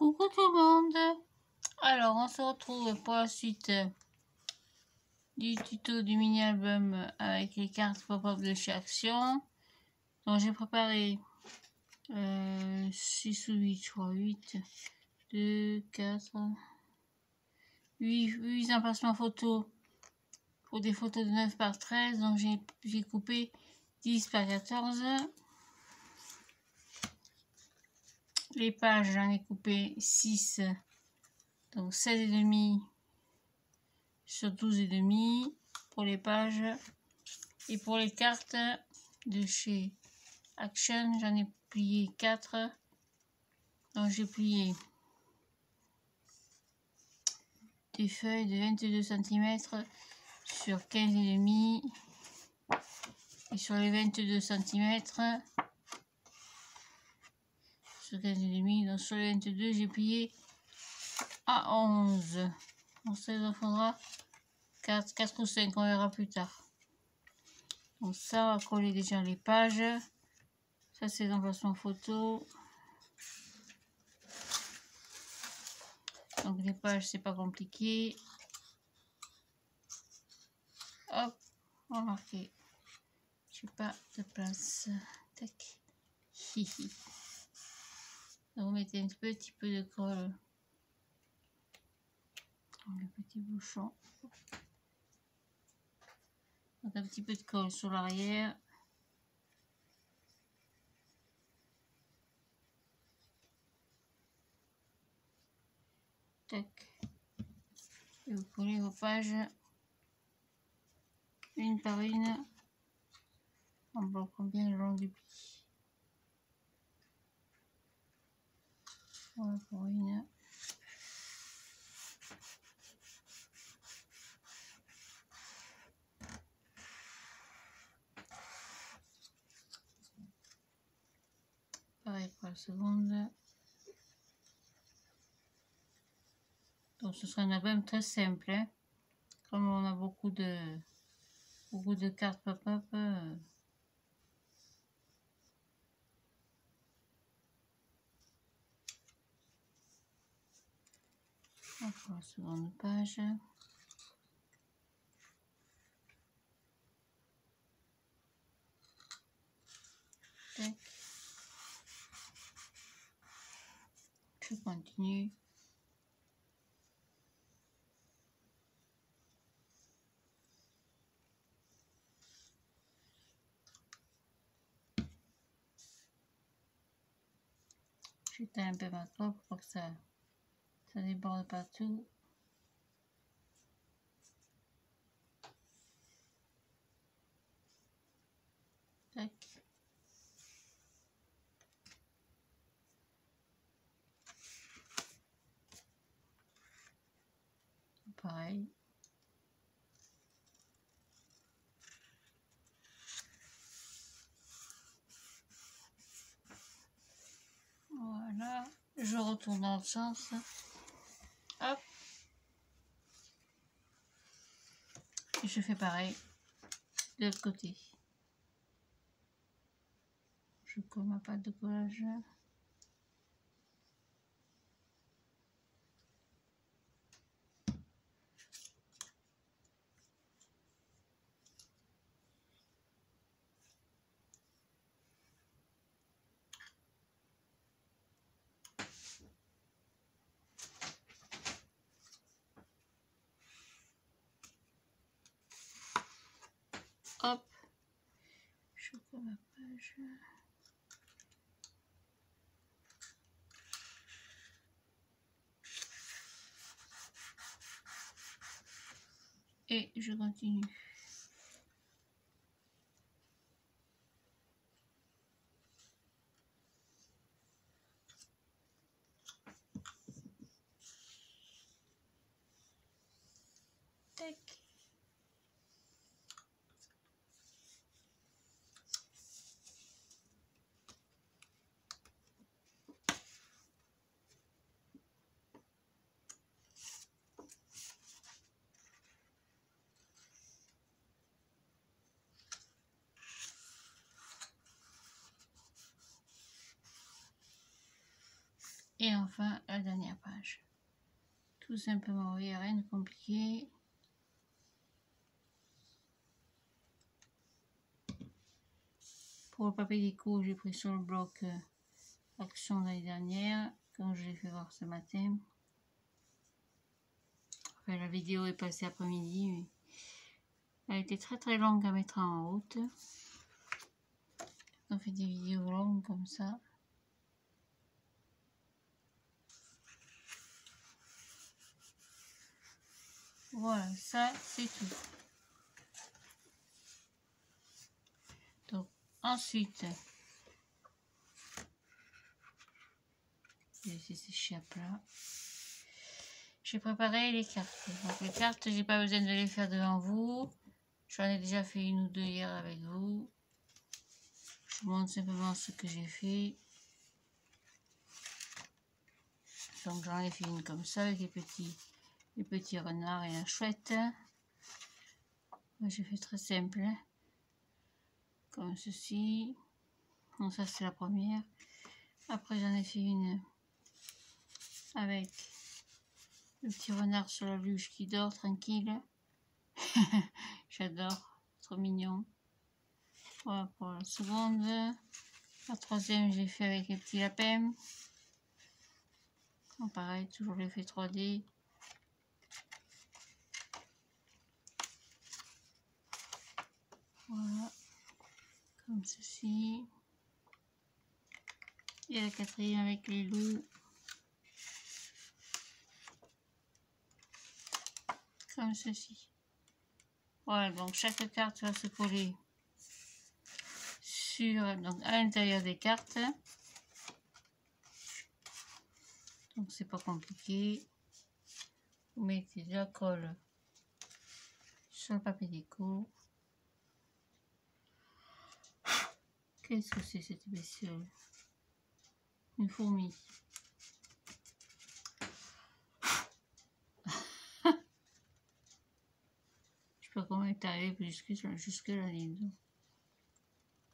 Coucou tout le monde. Alors on se retrouve pour la suite du tuto du mini-album avec les cartes pop-up de chez Action. Donc j'ai préparé 6 ou 8, je crois, 8, 2, 4, 8 emplacements photos pour des photos de 9 par 13. Donc j'ai coupé 10 par 14. Les pages, j'en ai coupé 6, donc 16,5 sur 12,5 pour les pages. Et pour les cartes de chez Action, j'en ai plié 4. Donc j'ai plié des feuilles de 22 cm sur 15,5. Et sur les 22 cm sur 15,5, donc sur les 22, j'ai plié à 11. Donc ça, il en faudra 4 ou 5, on verra plus tard. Donc ça, on va coller déjà les pages. Ça, c'est l'emplacement photo. Donc les pages, c'est pas compliqué. Hop, on va marquer. J'ai pas de place. Tac. Hihi. Donc, vous mettez un petit peu de colle. Le petit bouchon. Donc un petit peu de colle sur l'arrière. Tac. Et vous collez vos pages une par une en bloquant bien le long du pli. Voilà pour une. Pareil pour la seconde. Donc ce sera un album très simple, hein. Comme on a beaucoup de cartes pop-up. Pour la seconde page. Tac. Je continue. J'éteins un peu ma coque pour que ça déborde partout. Tac. Pareil. Voilà. Je retourne dans le sens. Hop. Et je fais pareil de l'autre côté. Je colle ma pâte de collage. Hop. Je colle ma page. Et je continue. Tac. Et enfin, la dernière page. Tout simplement, il n'y a rien de compliqué. Pour le papier déco, j'ai pris sur le bloc Action l'année dernière, comme je l'ai fait voir ce matin. Enfin, la vidéo est passée après-midi, mais elle était très longue à mettre en route. On fait des vidéos longues comme ça. Voilà, ça c'est tout. Donc ensuite, je vais laisser sécher à plat. J'ai préparé les cartes. Donc les cartes, j'ai pas besoin de les faire devant vous. J'en ai déjà fait une ou deux hier avec vous. Je vous montre simplement ce que j'ai fait. Donc j'en ai fait une comme ça avec les petits renards et la chouette. Moi j'ai fait très simple. Comme ceci. Donc ça c'est la première. Après j'en ai fait une avec le petit renard sur la luge qui dort tranquille. J'adore, trop mignon. Voilà pour la seconde. La troisième j'ai fait avec les petits lapins. Donc, pareil, toujours l'effet 3D. Voilà, comme ceci. Et la quatrième avec les loups. Comme ceci. Voilà, donc chaque carte va se coller sur, donc à l'intérieur des cartes. Donc c'est pas compliqué. Vous mettez de la colle sur le papier déco. Qu'est-ce que c'est cette bestiole? Une fourmi. Je sais pas comment elle est arrivée jusque la ligne.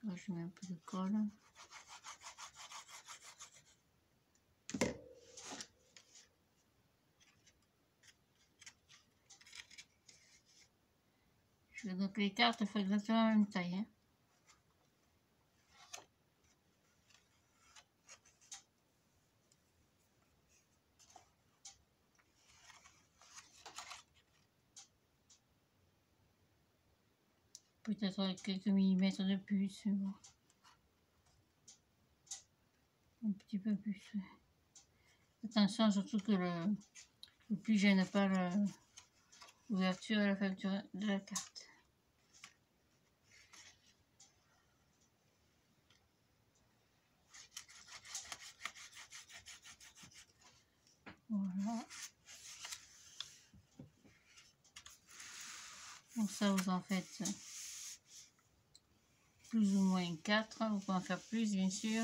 Là, je mets un peu de colle. Donc les cartes, il faut exactement la même taille. Hein. Peut-être avec quelques millimètres de plus. Bon. Un petit peu plus. Attention surtout que le plus gêne pas l'ouverture et la facture de la carte. Voilà. Donc ça vous en faites plus ou moins 4. Vous pouvez en faire plus bien sûr.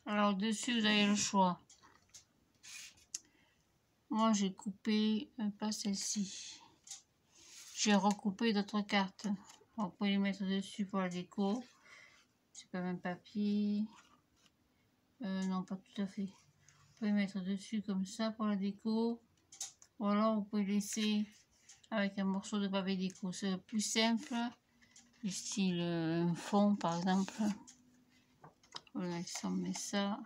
Alors dessus vous avez le choix. Moi j'ai coupé, pas celle-ci. J'ai recoupé d'autres cartes. Alors, vous pouvez les mettre dessus pour la déco. C'est pas même papier. Non, pas tout à fait. Vous pouvez mettre dessus comme ça pour la déco. Ou alors vous pouvez laisser avec un morceau de papier déco. C'est le plus simple. Du style fond par exemple. Voilà, ici on met ça.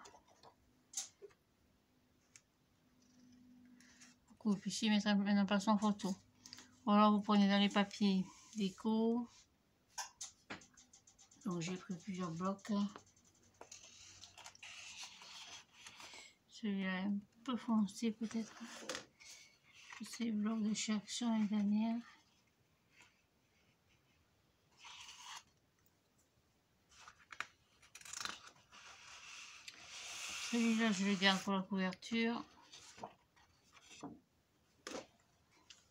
Vous pouvez ici mettre un emplacement photo. Ou alors vous prenez dans les papiers déco. Donc j'ai pris plusieurs blocs. Celui-là est un peu foncé peut-être. C'est le bloc de chez Action l'année dernière. Celui-là je le garde pour la couverture.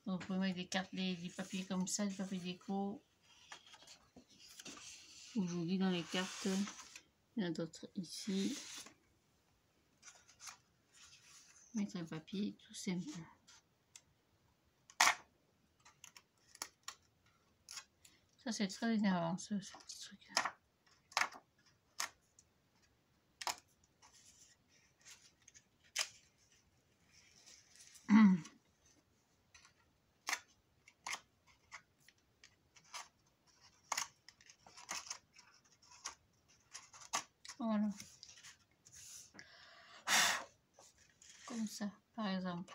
Donc vous pouvez mettre des cartes, des papiers comme ça, des papiers déco. Ou je vous dis dans les cartes. Il y en a d'autres ici. Mettre un papier tout simple. Ça c'est très énervant ce petit truc. Voilà. Comme ça, par exemple.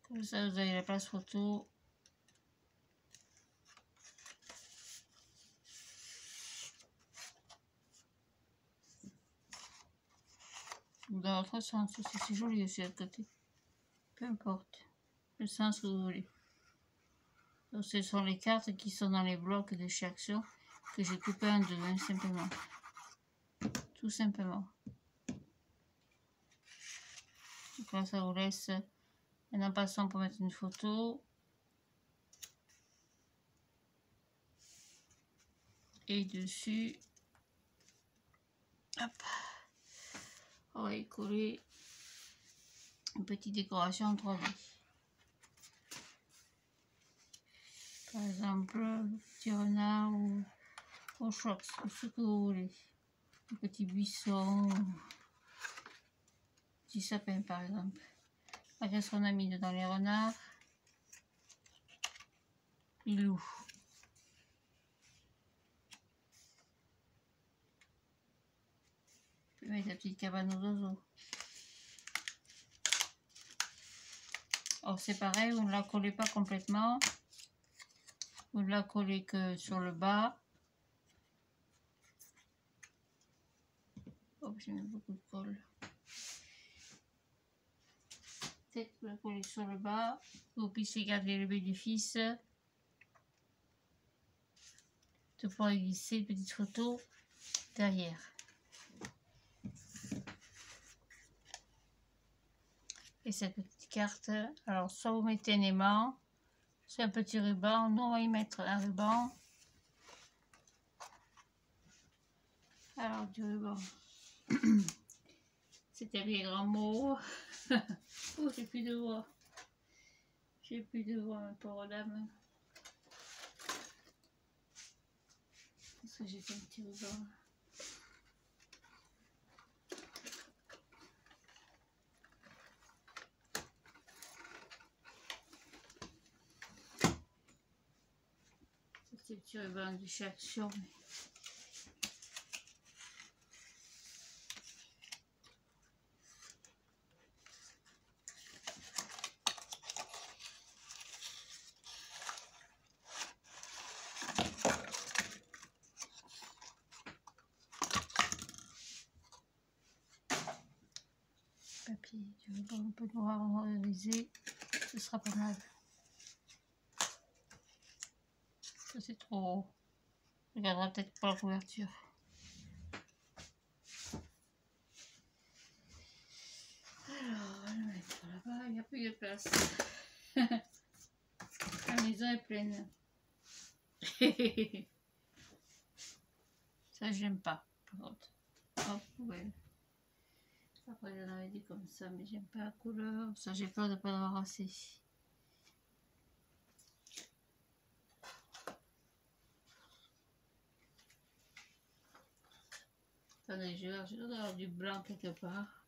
Comme ça, vous avez la place photo. Ou dans l'autre sens, c'est joli aussi à côté. Peu importe le sens que vous voulez. Donc, ce sont les cartes qui sont dans les blocs de chaque action que j'ai coupé en deux, hein, simplement. Tout simplement. Donc là, ça vous laisse un passant pour mettre une photo. Et dessus, hop, on va y coller une petite décoration en 3D. Par exemple, petit renard ou au choc, ce que vous voulez. Un petit buisson, petit sapin par exemple. Là, qu'est-ce qu'on a mis dedans? Les renards, les loups. Je vais mettre la petite cabane aux oiseaux. Alors c'est pareil, vous ne la collez pas complètement. Vous ne la collez que sur le bas. Oh, j'ai mis beaucoup de colle. Peut-être que vous la collez sur le bas. Vous puissiez garder le bénéfice de pouvoir glisser une petite photo derrière. Et cette petite carte, alors soit vous mettez un aimant, soit un petit ruban. Nous on va y mettre un ruban. Alors du ruban. C'était les grands mots. Oh, j'ai plus de voix. J'ai plus de voix, ma pauvre dame. Parce que j'ai fait un petit ruban. C'est le petit ruban de chaque action. Papier du ruban un peu noir noirisé, ce sera pas mal. Ça c'est trop haut. Je regarderai peut-être pour la couverture. Alors, on va le mettre là-bas, il n'y a plus de place. La maison est pleine. Ça, j'aime pas, par contre. Hop, poubelle. Après, j'en avais dit comme ça, mais j'aime pas la couleur. Ça, j'ai peur de pas en avoir assez. Attendez, je dois avoir du blanc quelque part.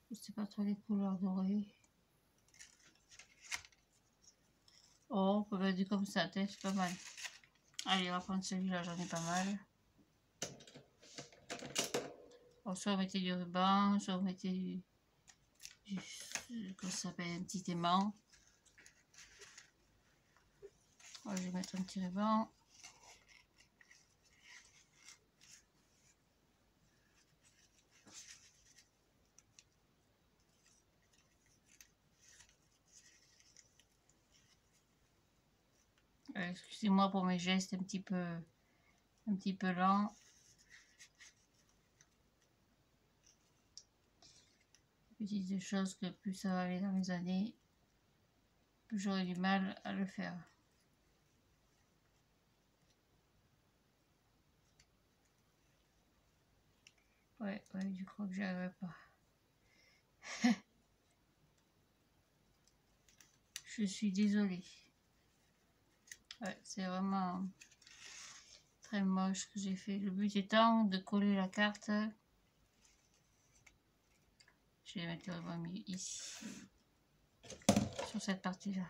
Je sais pas trop les couleurs dorées. Oh, on peut mettre du comme ça, c'est pas mal. Allez, on va prendre celui-là, j'en ai pas mal. Alors, soit vous mettez du ruban, soit vous mettez du comment ça s'appelle, un petit aimant. Alors, je vais mettre un petit ruban. Excusez-moi pour mes gestes un petit peu lents. Petites choses que plus ça va aller dans les années, plus j'aurai du mal à le faire. Ouais, je crois que j'y arriverai pas. Je suis désolée. Ouais, c'est vraiment très moche ce que j'ai fait. Le but étant de coller la carte. Je vais mettre le ruban ici, sur cette partie-là.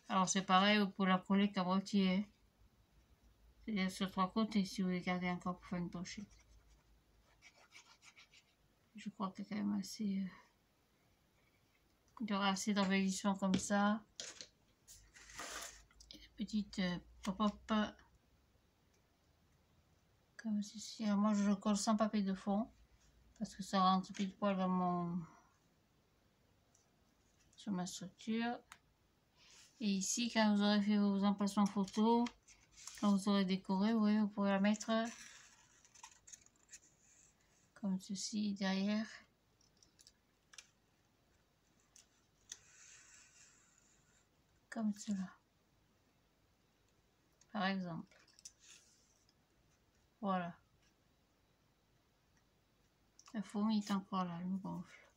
Alors c'est pareil, vous pouvez la coller qu'à moitié. C'est-à-dire sur 3 côtés si vous voulez garder encore pour faire une pochette. Je crois qu'il y a quand même assez... il y aura assez d'embellissement comme ça. Et des petites pop-up comme ceci. Alors moi je le colle sans papier de fond parce que ça rentre pile poil dans sur ma structure. Et ici, quand vous aurez fait vos emplacements photos, quand vous aurez décoré, vous voyez, vous pourrez la mettre comme ceci derrière. Comme cela. Par exemple. Voilà. La fourmi est encore là, elle me gonfle.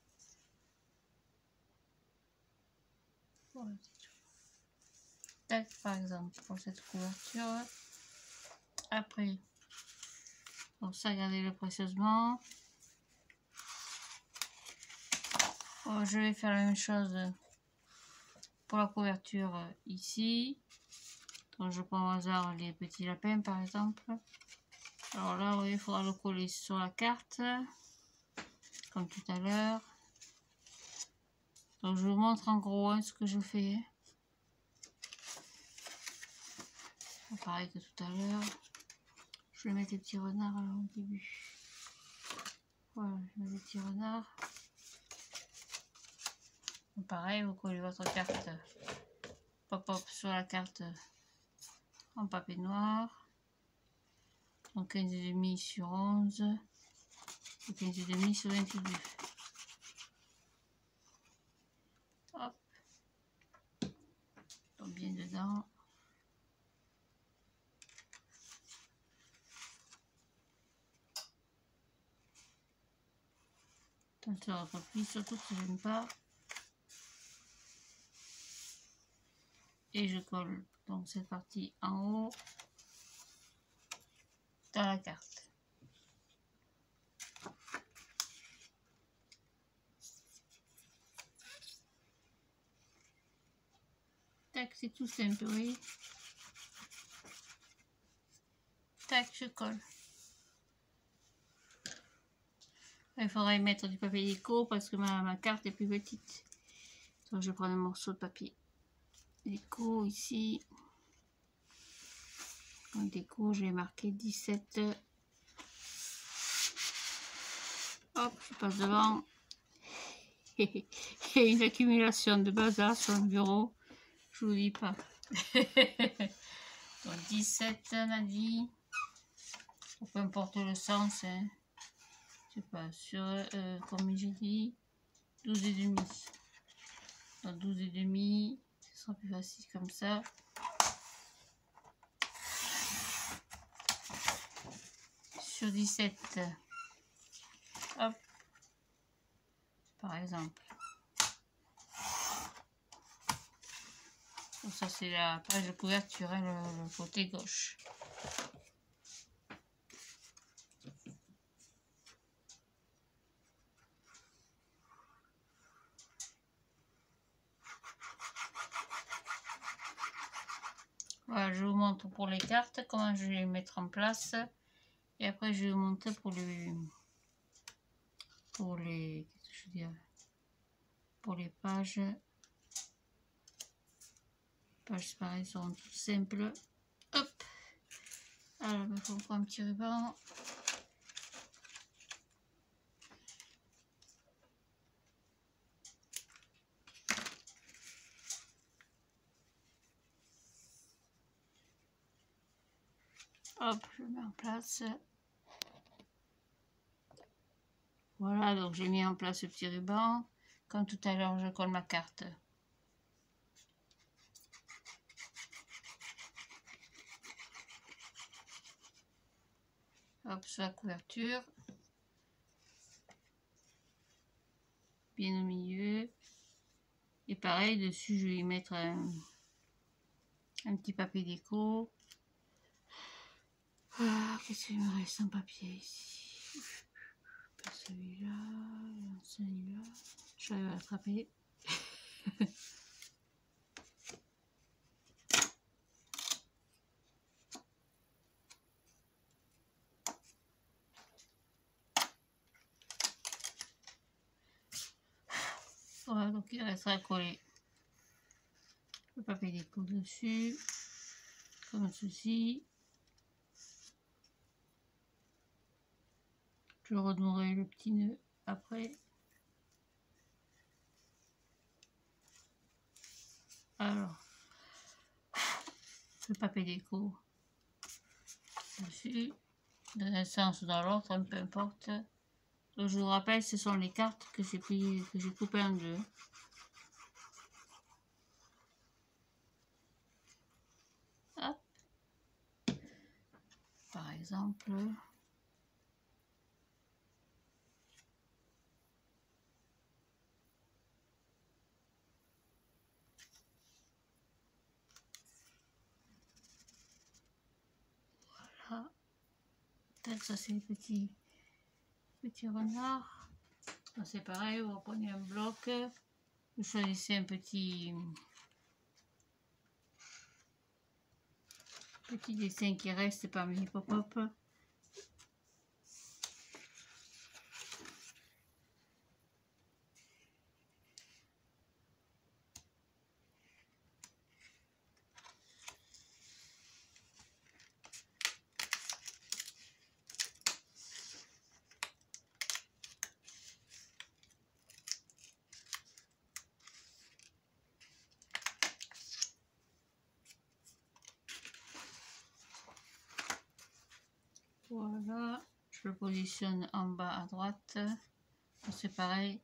Voilà, tac, par exemple, pour cette couverture. Après, pour ça, gardez-le précieusement. Bon, je vais faire la même chose pour la couverture ici. Donc, je prends au hasard les petits lapins, par exemple. Alors là, oui, il faudra le coller sur la carte, comme tout à l'heure. Donc, je vous montre en gros ce que je fais. Pareil que tout à l'heure. Je vais mettre les petits renards là, au début. Voilà, je mets les petits renards. Donc, pareil, vous collez votre carte pop-up sur la carte en papier noir. Donc 15,5 sur 11 et 15,5 sur 22. Hop. Donc bien dedans. Attention à votre pli, surtout que je n'aime pas. Et je colle donc cette partie en haut dans la carte. Tac, c'est tout simple, oui. Tac, je colle. Il faudra y mettre du papier déco parce que ma carte est plus petite. Donc je prends un morceau de papier déco ici. En déco, j'ai marqué 17. Hop, je passe devant. Il y a une accumulation de bazar sur le bureau. Je vous dis pas. Donc 17, on a dit. Peu importe le sens. Hein. Je sais pas, sur, comme j'ai dit, 12,5. Donc 12,5, ce sera plus facile comme ça. Sur 17, hop, par exemple. Donc ça c'est la page de couverture, hein, le côté gauche. Voilà, je vous montre pour les cartes comment je vais les mettre en place. Et après je vais vous montrer pour les qu'est-ce que je veux dire, pour les pages. Les pages pareil seront toutes simples. Hop. Alors il faut prendre un petit ruban. Hop, je mets en place. Voilà, donc j'ai mis en place le petit ruban. Comme tout à l'heure, je colle ma carte. Hop, sur la couverture. Bien au milieu. Et pareil, dessus, je vais y mettre un petit papier déco. Ah, qu'est-ce qu'il me reste en papier ici? Pas celui-là, celui-là. Je vais l'attraper. Donc il restera collé le papier déco dessus, comme ceci. Je renouerai le petit nœud après. Alors, le papier déco dessus, dans un sens ou dans l'autre, peu importe. Donc, je vous rappelle, ce sont les cartes que j'ai coupées en deux. Hop. Par exemple. Voilà. Peut-être ça c'est les petits renards. C'est pareil, vous reprenez un bloc, vous choisissez un petit dessin qui reste parmi les pop-up. Voilà, je le positionne en bas à droite. C'est pareil.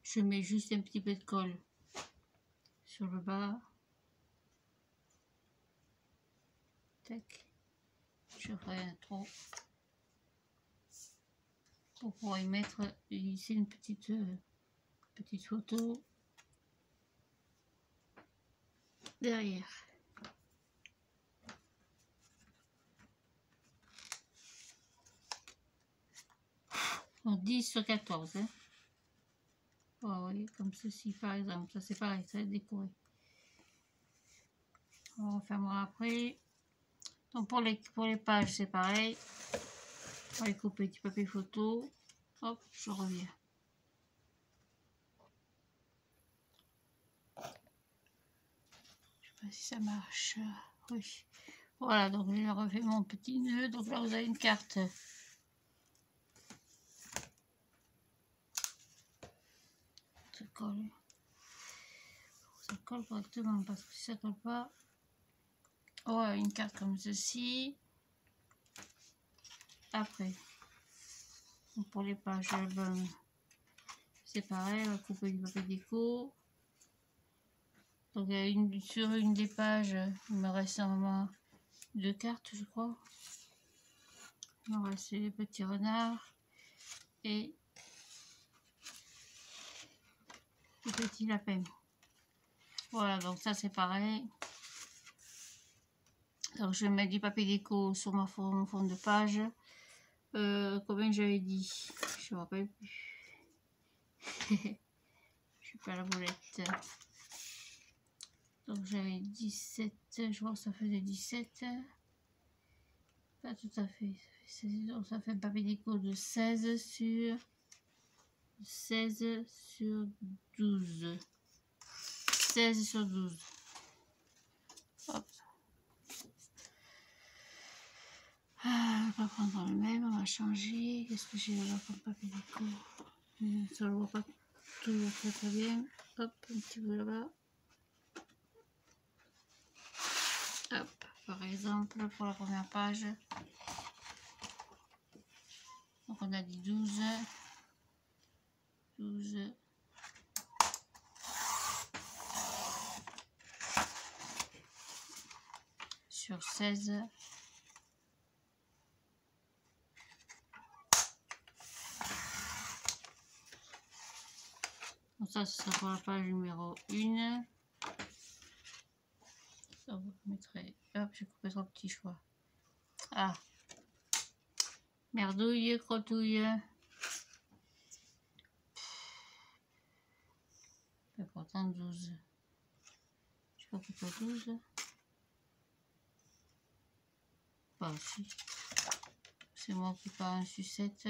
Je mets juste un petit peu de colle sur le bas. Tac. Je ferai un trou pour pouvoir y mettre ici une petite photo derrière. Donc 10 sur 14. Hein. Oh, oui, comme ceci par exemple. Ça c'est pareil, ça va être décoré. On refermera après. Donc pour les pages c'est pareil. On va les couper du papier photo. Hop, je reviens. Je sais pas si ça marche. Oui. Voilà, donc j'ai refait mon petit nœud. Donc là vous avez une carte. Ça colle. Ça colle correctement parce que si ça colle pas. Ouais, une carte comme ceci. Après, donc pour les pages album, c'est pareil, on va couper du papier déco. Donc sur une des pages, il me reste normalement 2 cartes, je crois. Il me reste les petits renards et les petits lapins. Voilà, donc ça c'est pareil. Donc je mets du papier déco sur mon fond de page. Combien j'avais dit? Je me rappelle plus. Je suis pas à la boulette. Donc j'avais 17, je vois que ça faisait 17. Pas tout à fait. Donc ça fait un papier déco de 16 sur 12. 16 sur 12. Hop. Ah, on va prendre le même, on va changer. Qu'est-ce que j'ai là comme papier déco? Ça ne le voit pas toujours très bien. Hop, un petit peu là-bas. Hop, par exemple, pour la première page. Donc on a dit 12. 12. Sur 16. Donc ça, ce sera pour la page numéro 1. Ça, vous mettrez... Hop, j'ai coupé trop petit choix. Ah. Merdouille, crotouille. Et pourtant 12. Je sais pas pourquoi 12. Bah si. C'est moi qui pars en sucette.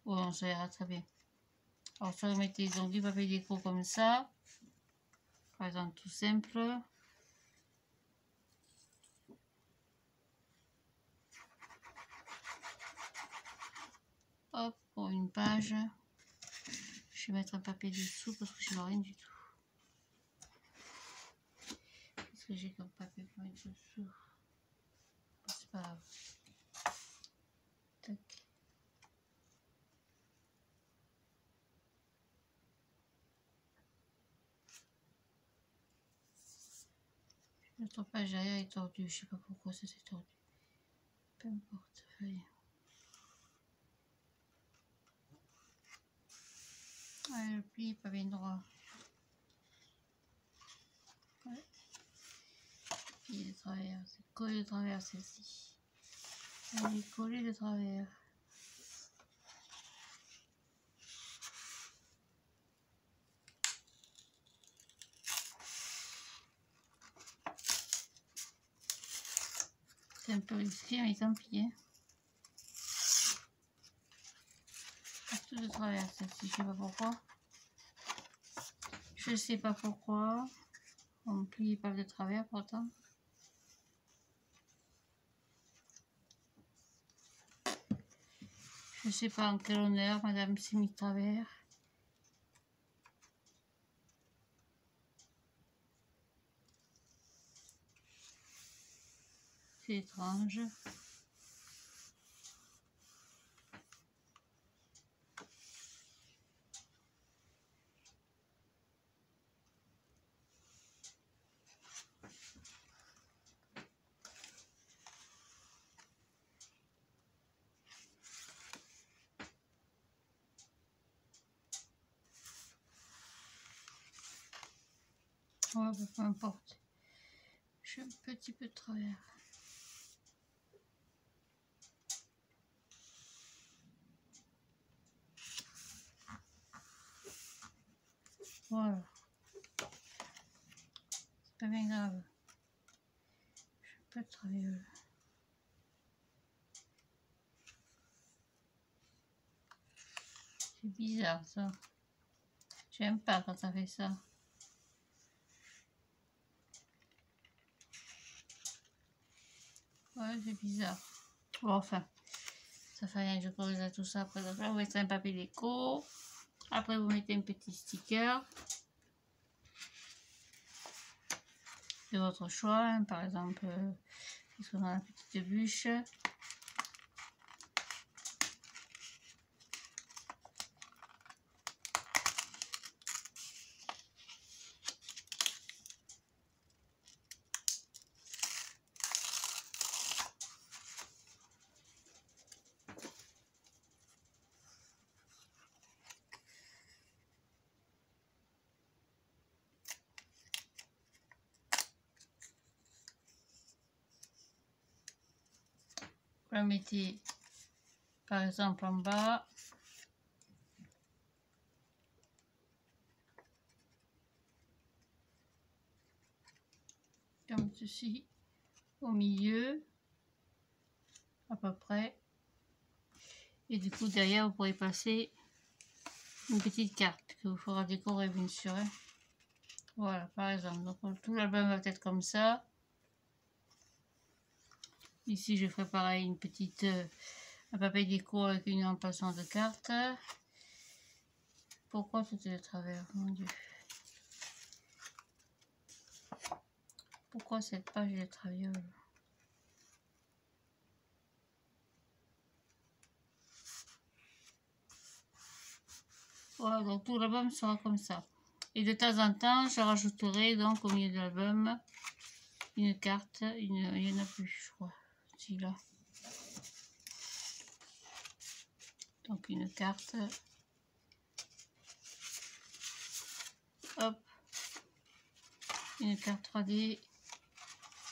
Oh non, ça ira très bien. Alors ça, vous mettez donc du papier déco comme ça. Par exemple, tout simple. Hop, pour une page. Je vais mettre un papier dessous parce que je vois rien du tout. Qu'est-ce que j'ai comme papier pour mettre dessous? C'est pas grave. Tac. Notre page derrière est tordue. Je sais pas pourquoi ça s'est tordu. Peu importe. Feuille. Ouais, le pli n'est pas bien droit. Ouais. Pli de travers. C'est collé de travers celle-ci. Elle est collée de travers. C'est un peu risqué, mais tant pis. Hein. Tout de travers celle-ci. Je sais pas pourquoi. Je sais pas pourquoi. On plie pas de travers pourtant. Je sais pas en quel honneur madame s'est mis de travers. C'est étrange. Ouais, bah, peu importe. Je suis un petit peu de travers. Voilà. C'est pas bien grave. Je suis un peu de travers. C'est bizarre ça. J'aime pas quand ça fait ça. Ouais, c'est bizarre. Bon, enfin, ça fait rien, je corrige tout ça après. Donc là, vous mettez un papier déco. Après, vous mettez un petit sticker de votre choix. Hein, par exemple, qu'est-ce qu'on a, la petite bûche. Vous la mettez par exemple en bas. Comme ceci. Au milieu. À peu près. Et du coup, derrière, vous pourrez passer une petite carte que vous fera décorer, bien sûr. Hein. Voilà, par exemple. Donc, tout l'album va être comme ça. Ici, je ferai pareil, une petite un papier déco avec une emplacement de carte. Pourquoi tout est de travers, mon Dieu? Pourquoi cette page est de travers? Voilà, donc tout l'album sera comme ça. Et de temps en temps, je rajouterai donc au milieu de l'album une carte. Il y en a plus, je crois. Si là. Donc une carte. Hop. Une carte 3D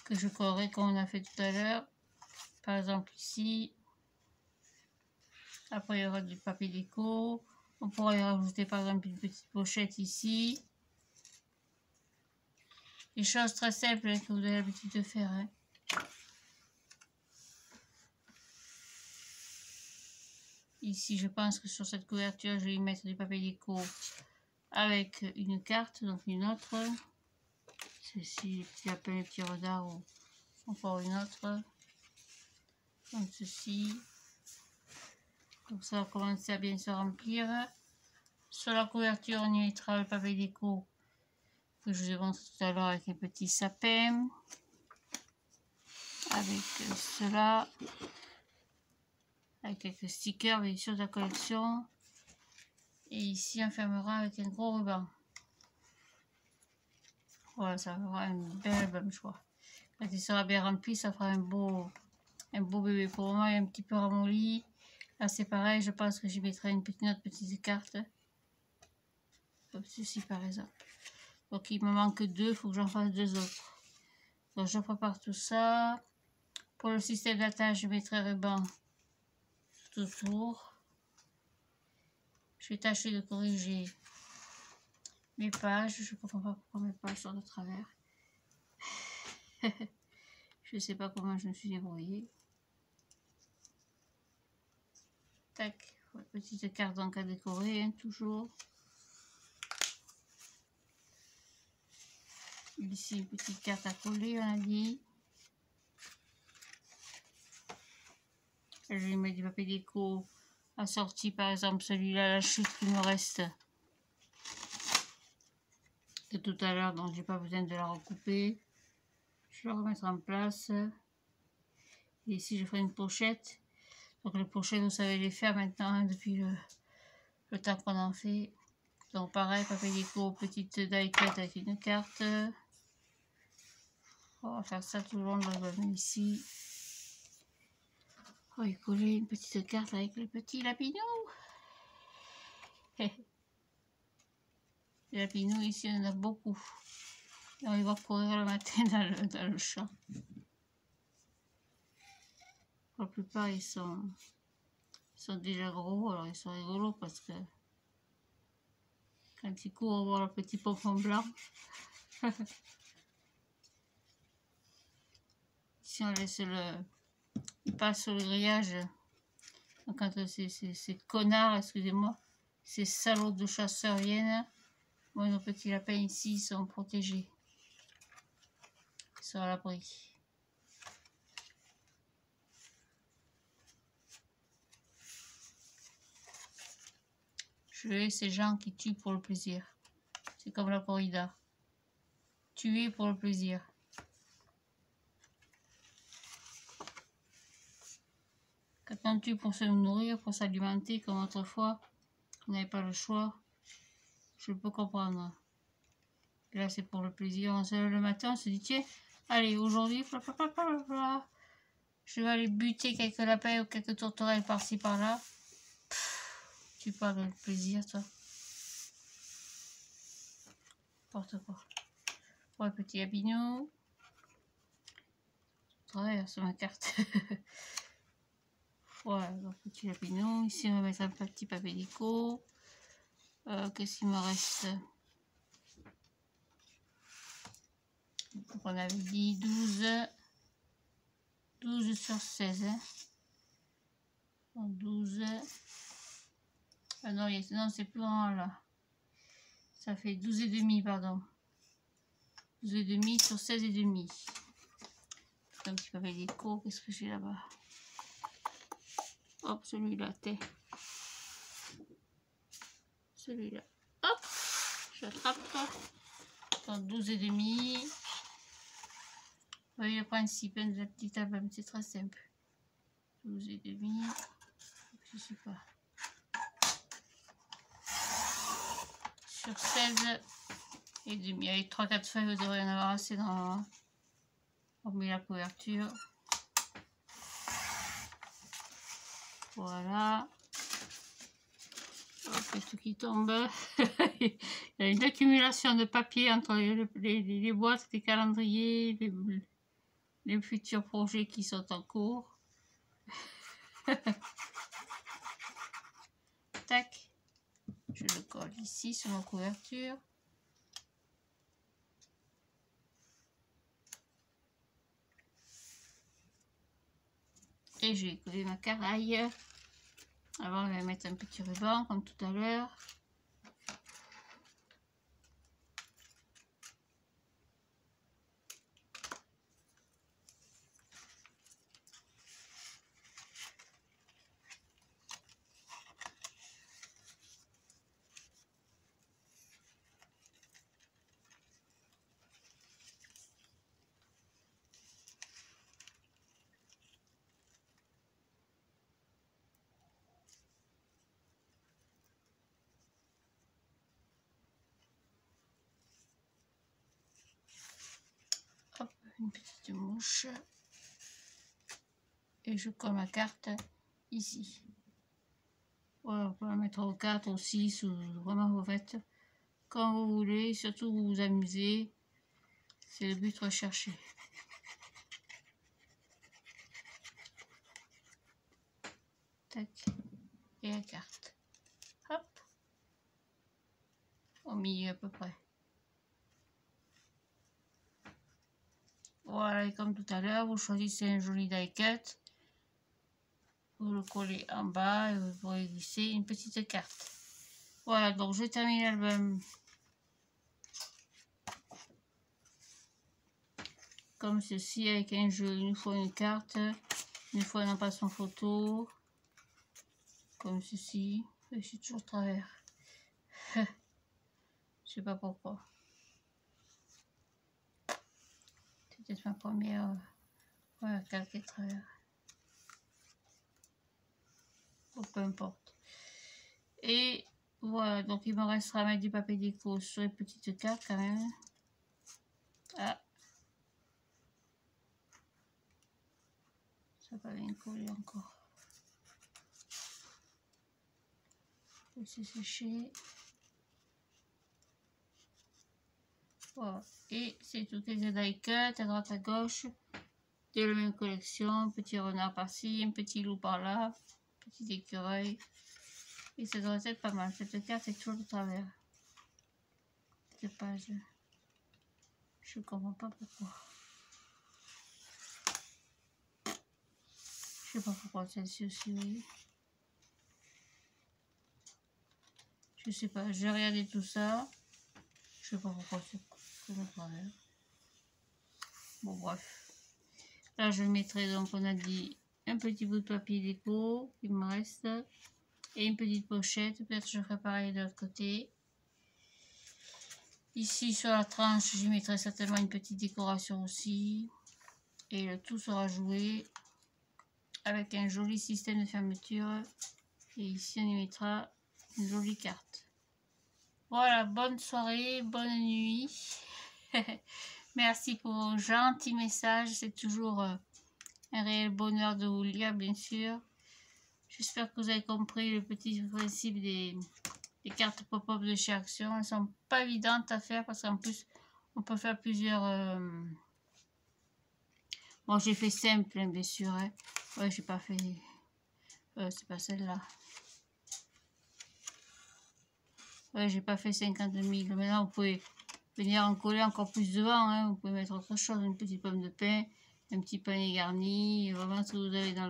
que je collerai comme on a fait tout à l'heure. Par exemple ici. Après il y aura du papier déco. On pourra y rajouter par exemple une petite pochette ici. des choses très simples que vous avez l'habitude de faire. Hein. Ici, je pense que sur cette couverture, je vais y mettre du papier déco avec une carte, donc une autre. Ceci, les petits lapins, les petits redards, ou encore une autre. Comme ceci. Donc ça va commencer à bien se remplir. Sur la couverture, on y mettra le papier déco que je vous ai montré tout à l'heure avec les petits sapins. Avec cela. Avec quelques stickers, bien sûr, de la collection. Et ici, on fermera avec un gros ruban. Voilà, ça fera un bel album, je crois. Quand il sera bien rempli, ça fera un beau bébé. Pour moi, il est un petit peu ramolli. Là, c'est pareil, je pense que j'y mettrai une autre petite carte. Comme ceci, par exemple. Donc, il me manque 2, il faut que j'en fasse 2 autres. Donc, je prépare tout ça. Pour le système d'attache, je mettrai ruban tout autour. Je vais tâcher de corriger mes pages. Je ne comprends pas pourquoi mes pages sont de travers. Je ne sais pas comment je me suis débrouillée. Tac, petite carte donc à décorer, hein, toujours. Ici, une petite carte à coller, on a dit. Je vais mettre du papier déco assorti, par exemple celui-là, la chute qui me reste de tout à l'heure, donc j'ai pas besoin de la recouper. Je vais la remettre en place. Et ici, je ferai une pochette. Donc les pochettes, vous savez les faire maintenant, hein, depuis le temps qu'on en fait. Donc pareil, papier déco, petite die cut avec une carte. On va faire ça tout le long de l'album ici. On va y coller une petite carte avec le petit lapinou. Les lapinous ici, on en a beaucoup. Et on les voit courir le matin dans le champ. La plupart, ils sont déjà gros, alors ils sont rigolos parce que quand ils courent, on voit le petit pompon blanc. Si on laisse il passe sur le grillage, quand ces connards, excusez-moi, ces salauds de chasseurs viennent, moi, nos petits lapins ici sont protégés. Ils sont à l'abri. Je hais ces gens qui tuent pour le plaisir. C'est comme la corrida. Tuer pour le plaisir. Quand on tue pour se nourrir, pour s'alimenter, comme autrefois, on n'avait pas le choix, je peux comprendre. Et là, c'est pour le plaisir. On se lève le matin, on se dit, tiens, allez, aujourd'hui, je vais aller buter quelques lapins ou quelques tourterelles par-ci, par-là. Tu parles de plaisir, toi. N'importe quoi. Ouais, petit lapinou. Traverse ma carte. Voilà, donc petit lapinou. Ici, on va mettre un petit papier déco. Qu'est-ce qu'il me reste? Donc, on avait dit 12 sur 16. Hein. Donc 12. Ah non, non c'est plus grand là. Ça fait 12 et demi, pardon. 12 et demi sur 16 et demi. Un petit papier déco. Qu'est-ce que j'ai là-bas? Hop, celui-là, celui-là. Hop, j'attrape. Donc 12 et demi. Vous voyez le principe de la petite album, c'est très simple. 12 et demi. Je sais pas. Sur 16 et demi. Avec 3-4 feuilles, vous devrez en avoir assez dans. On met la couverture. Voilà. Hop, tout qui tombe. Il y a une accumulation de papier entre les boîtes, les calendriers, les futurs projets qui sont en cours. Tac. Je le colle ici sur ma couverture. Et je vais coller ma caraille. Avant, je vais mettre un petit ruban comme tout à l'heure. Hop, une petite mouche. Et je colle ma carte ici. Voilà, vous pouvez la mettre au 4, au 6, ou vraiment vous faites quand vous voulez, surtout vous vous amusez. C'est le but recherché. Tac. Et la carte. Hop. Au milieu à peu près. Voilà, et comme tout à l'heure, vous choisissez un joli die cut. Vous le collez en bas et vous pourrez glisser une petite carte. Voilà, donc je termine l'album comme ceci, avec un jeu, une fois une carte, une fois un emplacement photo, comme ceci. Je suis toujours travers. Je sais pas pourquoi. C'est peut-être ma première. Voilà, calquer travers. Bon, peu importe. Et voilà, donc il me restera à mettre du papier déco sur les petites cartes quand même. Ah, ça va bien coller encore. Laisser sécher. Voilà, et c'est tout les die cut à droite à gauche de la même collection. Petit renard par-ci, un petit loup par-là, petit écureuil. Et ça doit être pas mal. Cette carte est toujours de travers. Cette page, je comprends pas pourquoi. Je sais pas pourquoi celle-ci aussi, oui. Je sais pas, j'ai regardé tout ça. Je sais pas pourquoi c'est de travers. Bon, bref. Là, je mettrai donc, on a dit, un petit bout de papier déco, il me reste. Et une petite pochette, peut-être je ferai pareil de l'autre côté. Ici sur la tranche, j'y mettrai certainement une petite décoration aussi. Et le tout sera joué avec un joli système de fermeture. Et ici on y mettra une jolie carte. Voilà, bonne soirée, bonne nuit. Merci pour vos gentils messages. C'est toujours un réel bonheur de vous lire, bien sûr. J'espère que vous avez compris le petit principe des cartes pop-up de chez Action. Elles sont pas évidentes à faire parce qu'en plus on peut faire plusieurs. Bon, j'ai fait simple, hein, bien sûr. Hein. Ouais, j'ai pas fait. C'est pas celle-là. Ouais, j'ai pas fait 50 000. Maintenant, vous pouvez venir en coller encore plus devant. Hein. Vous pouvez mettre autre chose, une petite pomme de pain, un petit panier garni. Vraiment, ce que vous avez dans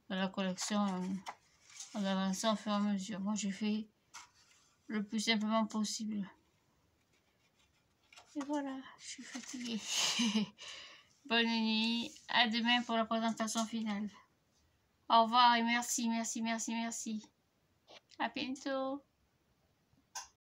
la collection en avançant au fur et à mesure. Moi, j'ai fait le plus simplement possible. Et voilà, je suis fatiguée. Bonne nuit, à demain pour la présentation finale. Au revoir et merci, merci, merci, merci. À bientôt.